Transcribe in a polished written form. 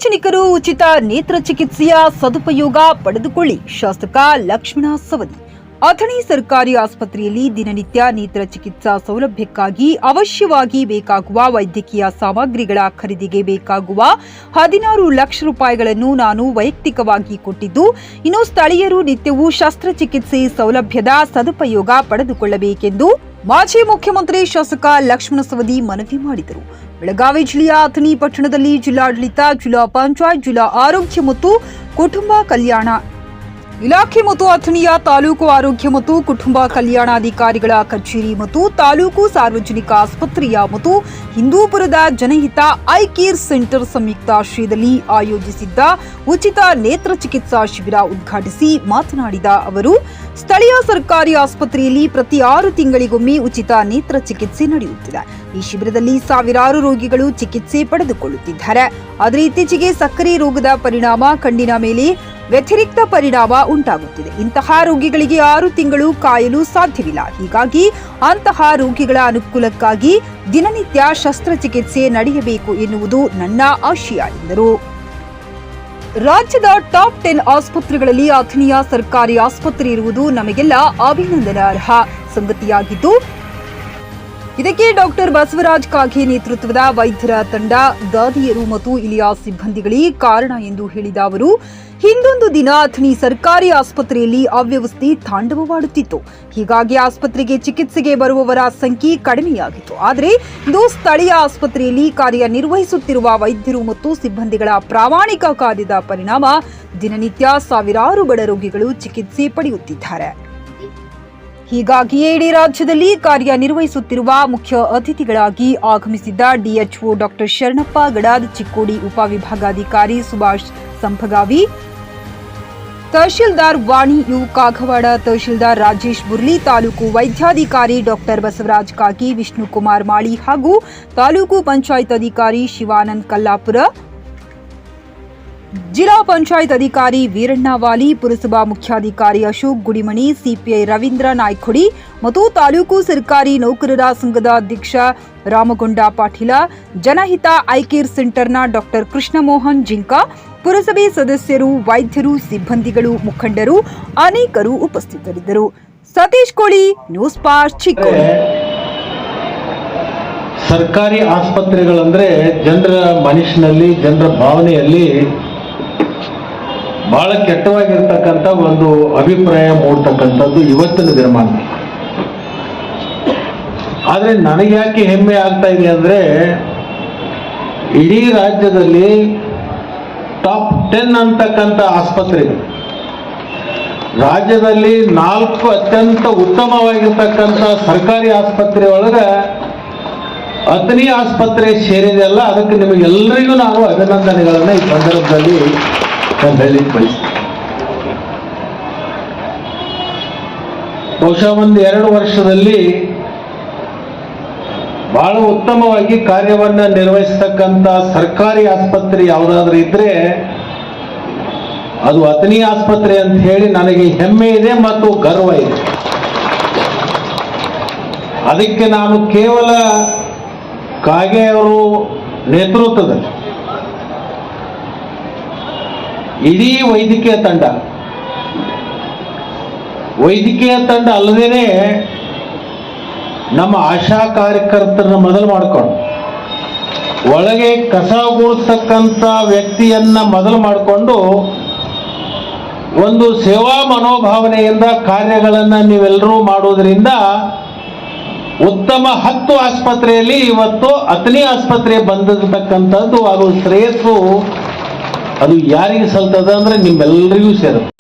ಸಾರ್ವಜನಿಕರು ಉಚಿತ ನೇತ್ರ ಚಿಕಿತ್ಸೆಯ ಸದುಪಯೋಗ ಪಡೆದುಕೊಳ್ಳಿ. ಶಾಸಕ ಲಕ್ಷ್ಮಣ ಸವದಿ. ಅಥಣಿ ಸರ್ಕಾರಿ ಆಸ್ಪತ್ರೆಯಲ್ಲಿ ದಿನನಿತ್ಯ ನೇತ್ರ ಚಿಕಿತ್ಸಾ ಸೌಲಭ್ಯಕ್ಕಾಗಿ ಅವಶ್ಯವಾಗಿ ಬೇಕಾಗುವ ವೈದ್ಯಕೀಯ ಸಾಮಗ್ರಿಗಳ ಖರೀದಿಗೆ ಬೇಕಾಗುವ 16 ಲಕ್ಷ ರೂಪಾಯಿಗಳನ್ನು ನಾನು ವೈಯಕ್ತಿಕವಾಗಿ ಕೊಟ್ಟಿದ್ದು, ಇನ್ನು ಸ್ಥಳೀಯರು ನಿತ್ಯವೂ ಶಸ್ತ್ರಚಿಕಿತ್ಸೆ ಸೌಲಭ್ಯದ ಸದುಪಯೋಗ ಪಡೆದುಕೊಳ್ಳಬೇಕೆಂದು ಮಾಜಿ ಮುಖ್ಯಮಂತ್ರಿ ಶಾಸಕ ಲಕ್ಷ್ಮಣ ಸವದಿ ಮನವಿ ಮಾಡಿದರು. ಬೆಳಗಾವಿ ಜಿಲ್ಲೆಯ ಅಥಣಿ ಪಟ್ಟಣದಲ್ಲಿ ಜಿಲ್ಲಾಡಳಿತ, ಜಿಲ್ಲಾ ಪಂಚಾಯತ್, ಜಿಲ್ಲಾ ಆರೋಗ್ಯ ಮತ್ತು ಕುಟುಂಬ ಕಲ್ಯಾಣ ಇಲಾಖೆ ಮತ್ತು ಅಥಣಿಯ ತಾಲೂಕು ಆರೋಗ್ಯ ಮತ್ತು ಕುಟುಂಬ ಕಲ್ಯಾಣಾಧಿಕಾರಿಗಳ ಕಚೇರಿ ಮತ್ತು ತಾಲೂಕು ಸಾರ್ವಜನಿಕ ಆಸ್ಪತ್ರೆಯ ಮತ್ತು ಹಿಂದೂಪುರದ ಜನಹಿತ ಐ ಕೇರ್ ಸೆಂಟರ್ ಸಂಯುಕ್ತಾಶ್ರಯದಲ್ಲಿ ಆಯೋಜಿಸಿದ್ದ ಉಚಿತ ನೇತ್ರ ಚಿಕಿತ್ಸಾ ಶಿಬಿರ ಉದ್ಘಾಟಿಸಿ ಮಾತನಾಡಿದ ಅವರು, ಸ್ಥಳೀಯ ಸರ್ಕಾರಿ ಆಸ್ಪತ್ರೆಯಲ್ಲಿ ಪ್ರತಿ 6 ತಿಂಗಳಿಗೊಮ್ಮೆ ಉಚಿತ ನೇತ್ರ ಚಿಕಿತ್ಸೆ ನಡೆಯುತ್ತಿದೆ. ಈ ಶಿಬಿರದಲ್ಲಿ ಸಾವಿರಾರು ರೋಗಿಗಳು ಚಿಕಿತ್ಸೆ ಪಡೆದುಕೊಳ್ಳುತ್ತಿದ್ದಾರೆ. ಆದರೆ ಇತ್ತೀಚೆಗೆ ಸಕ್ಕರೆ ರೋಗದ ಪರಿಣಾಮ ಕಣ್ಣಿನ ಮೇಲೆ ವ್ಯತಿರಿಕ್ತ ಪರಿಣಾಮ ಉಂಟಾಗುತ್ತಿದೆ. ಇಂತಹ ರೋಗಿಗಳಿಗೆ 6 ತಿಂಗಳು ಕಾಯಲು ಸಾಧ್ಯವಿಲ್ಲ. ಹೀಗಾಗಿ ಅಂತಹ ರೋಗಿಗಳ ಅನುಕೂಲಕ್ಕಾಗಿ ದಿನನಿತ್ಯ ಶಸ್ತ್ರಚಿಕಿತ್ಸೆ ನಡೆಯಬೇಕು ಎನ್ನುವುದು ನನ್ನ ಆಶಯ ಎಂದರು. ರಾಜ್ಯದ ಟಾಪ್ 10 ಆಸ್ಪತ್ರೆಗಳಲ್ಲಿ ಅಥಣಿಯ ಸರ್ಕಾರಿ ಆಸ್ಪತ್ರೆ ಇರುವುದು ನಮಗೆಲ್ಲ ಅಭಿನಂದನಾರ್ಹ ಸಂಗತಿಯಾಗಿದ್ದು, ಇದಕ್ಕೆ ಡಾಕ್ಟರ್ ಬಸವರಾಜ್ ಕಾಗೆ ನೇತೃತ್ವದ ವೈದ್ಯರ ತಂಡ, ದಾದಿಯರು ಮತ್ತು ಇಲ್ಲಿಯ ಸಿಬ್ಬಂದಿಗಳೇ ಕಾರಣ ಎಂದು ಹೇಳಿದ ಅವರು, ಹಿಂದೊಂದು ದಿನ ಅಥಣಿ ಸರ್ಕಾರಿ ಆಸ್ಪತ್ರೆಯಲ್ಲಿ ಅವ್ಯವಸ್ಥೆ ತಾಂಡವವಾಡುತ್ತಿತ್ತು. ಹೀಗಾಗಿ ಆಸ್ಪತ್ರೆಗೆ ಚಿಕಿತ್ಸೆಗೆ ಬರುವವರ ಸಂಖ್ಯೆ ಕಡಿಮೆಯಾಗಿತ್ತು. ಆದರೆ ಇಂದು ಸ್ಥಳೀಯ ಆಸ್ಪತ್ರೆಯಲ್ಲಿ ಕಾರ್ಯನಿರ್ವಹಿಸುತ್ತಿರುವ ವೈದ್ಯರು ಮತ್ತು ಸಿಬ್ಬಂದಿಗಳ ಪ್ರಾಮಾಣಿಕ ಕಾರ್ಯದ ಪರಿಣಾಮ ದಿನನಿತ್ಯ ಸಾವಿರಾರು ಬಡ ರೋಗಿಗಳು ಚಿಕಿತ್ಸೆ ಪಡೆಯುತ್ತಿದ್ದಾರೆ. ಹೀಗಾಗಿಯೇ ಇಡೀ ರಾಜ್ಯದಲ್ಲಿ ಕಾರ್ಯನಿರ್ವಹಿಸುತ್ತಿರುವ ಮುಖ್ಯ ಅತಿಥಿಗಳಾಗಿ ಆಗಮಿಸಿದ್ದ ಡಿಎಚ್ಒ ಡಾಕ್ಟರ್ ಶರಣಪ್ಪ ಗಡಾದ್, ಚಿಕ್ಕೋಡಿ ಉಪವಿಭಾಗಾಧಿಕಾರಿ ಸುಭಾಷ್ ಸಂಭಗಾವಿ, ತಹಶೀಲ್ದಾರ್ ವಾಣಿ ಯು ಕಾಗವಾಡ, ತಹಶೀಲ್ದಾರ್ ರಾಜೇಶ್ ಬುರ್ಲಿ, ತಾಲೂಕು ವೈದ್ಯಾಧಿಕಾರಿ ಡಾಕ್ಟರ್ ಬಸವರಾಜ್ ಕಾಗಿ, ವಿಷ್ಣುಕುಮಾರ್ ಮಾಳಿ ಹಾಗೂ ತಾಲೂಕು ಪಂಚಾಯತ್ ಅಧಿಕಾರಿ ಶಿವಾನಂದ್ ಕಲ್ಲಾಪುರ, ಜಿಲ್ಲಾ ಪಂಚಾಯತ್ ಅಧಿಕಾರಿ ವೀರಣ್ಣ ವಾಲಿ, ಪುರಸಭಾ ಮುಖ್ಯಾಧಿಕಾರಿ ಅಶೋಕ್ ಗುಡಿಮಣಿ, ಸಿಪಿಐ ರವೀಂದ್ರ ನಾಯ್ಕೊಡಿ ಮತ್ತು ತಾಲೂಕು ಸರ್ಕಾರಿ ನೌಕರರ ಸಂಘದ ಅಧ್ಯಕ್ಷ ರಾಮಗೊಂಡ ಪಾಟೀಲ, ಜನಹಿತ ಐ ಕೇರ್ ಸೆಂಟರ್ನ ಡಾಕ್ಟರ್ ಕೃಷ್ಣಮೋಹನ್ ಜಿಂಕ, ಪುರಸಭೆ ಸದಸ್ಯರು, ವೈದ್ಯರು, ಸಿಬ್ಬಂದಿಗಳು, ಮುಖಂಡರು ಅನೇಕರು ಉಪಸ್ಥಿತರಿದ್ದರು. ಸತೀಶ್ ಕೋಳಿ, ನ್ಯೂಸ್ ಪಾಸ್ಟ್, ಚಿಕ್ಕೋಡಿ. ಸರ್ಕಾರಿ ಆಸ್ಪತ್ರೆಗಳಂದ್ರೆ ಜನರ ಮನಸ್ಸಿನಲ್ಲಿ, ಜನರ ಭಾವನೆಯಲ್ಲಿ ಬಹಳ ಕೆಟ್ಟವಾಗಿರ್ತಕ್ಕಂಥ ಒಂದು ಅಭಿಪ್ರಾಯ ಮೂಡ್ತಕ್ಕಂಥದ್ದು ಇವತ್ತಿನ ದಿನಮಾನ. ಆದರೆ ನನಗೆ ಯಾಕೆ ಹೆಮ್ಮೆ ಆಗ್ತಾ ಇದೆ ಅಂದ್ರೆ, ಇಡೀ ರಾಜ್ಯದಲ್ಲಿ ಟಾಪ್ 10 ಅಂತಕ್ಕಂಥ ಆಸ್ಪತ್ರೆಗಳು, ರಾಜ್ಯದಲ್ಲಿ 4 ಅತ್ಯಂತ ಉತ್ತಮವಾಗಿರ್ತಕ್ಕಂಥ ಸರ್ಕಾರಿ ಆಸ್ಪತ್ರೆ ಒಳಗೆ ಅಥಣಿ ಆಸ್ಪತ್ರೆ ಸೇರಿದೆಲ್ಲ. ಅದಕ್ಕೆ ನಿಮಗೆಲ್ಲರಿಗೂ ನಾನು ಅಭಿನಂದನೆಗಳನ್ನು ಈ ಸಂದರ್ಭದಲ್ಲಿ ಹೇಳಲಿಕ್ಕೆ ಬಯಸ್ತೀನಿ. ಬಹುಶಃ 1-2 ವರ್ಷದಲ್ಲಿ ಬಹಳ ಉತ್ತಮವಾಗಿ ಕಾರ್ಯವನ್ನ ನಿರ್ವಹಿಸತಕ್ಕಂಥ ಸರ್ಕಾರಿ ಆಸ್ಪತ್ರೆ ಯಾವುದಾದ್ರೂ ಇದ್ರೆ ಅದು ಅಥಣಿ ಆಸ್ಪತ್ರೆ ಅಂತ ಹೇಳಿ ನನಗೆ ಹೆಮ್ಮೆ ಇದೆ ಮತ್ತು ಗರ್ವ ಇದೆ. ಅದಕ್ಕೆ ನಾನು ಕೇವಲ ಕಾಗೆ ಅವರು ನೇತೃತ್ವದಲ್ಲಿ ಇಡೀ ವೈದ್ಯಕೀಯ ತಂಡ ಅಲ್ಲದೇನೆ ನಮ್ಮ ಆಶಾ ಕಾರ್ಯಕರ್ತರನ್ನ ಮೊದಲು ಮಾಡಿಕೊಂಡು, ಒಳಗೆ ಕಸ ಗೂಡಿಸ್ತಕ್ಕಂಥ ವ್ಯಕ್ತಿಯನ್ನ ಮೊದಲು ಮಾಡಿಕೊಂಡು ಒಂದು ಸೇವಾ ಮನೋಭಾವನೆಯಿಂದ ಕಾರ್ಯಗಳನ್ನು ನೀವೆಲ್ಲರೂ ಮಾಡೋದ್ರಿಂದ ಉತ್ತಮ 10 ಆಸ್ಪತ್ರೆಯಲ್ಲಿ ಇವತ್ತು ಅಥಣಿ ಆಸ್ಪತ್ರೆ ಬಂದಿರತಕ್ಕಂಥದ್ದು, ಅದು ಶ್ರೇಯಸ್ಸು ಅದು ಯಾರಿಗೆ ಸಲ್ತದ ಅಂದ್ರೆ ನಿಮ್ಮೆಲ್ಲರಿಗೂ ಸೇರುತ್ತೆ.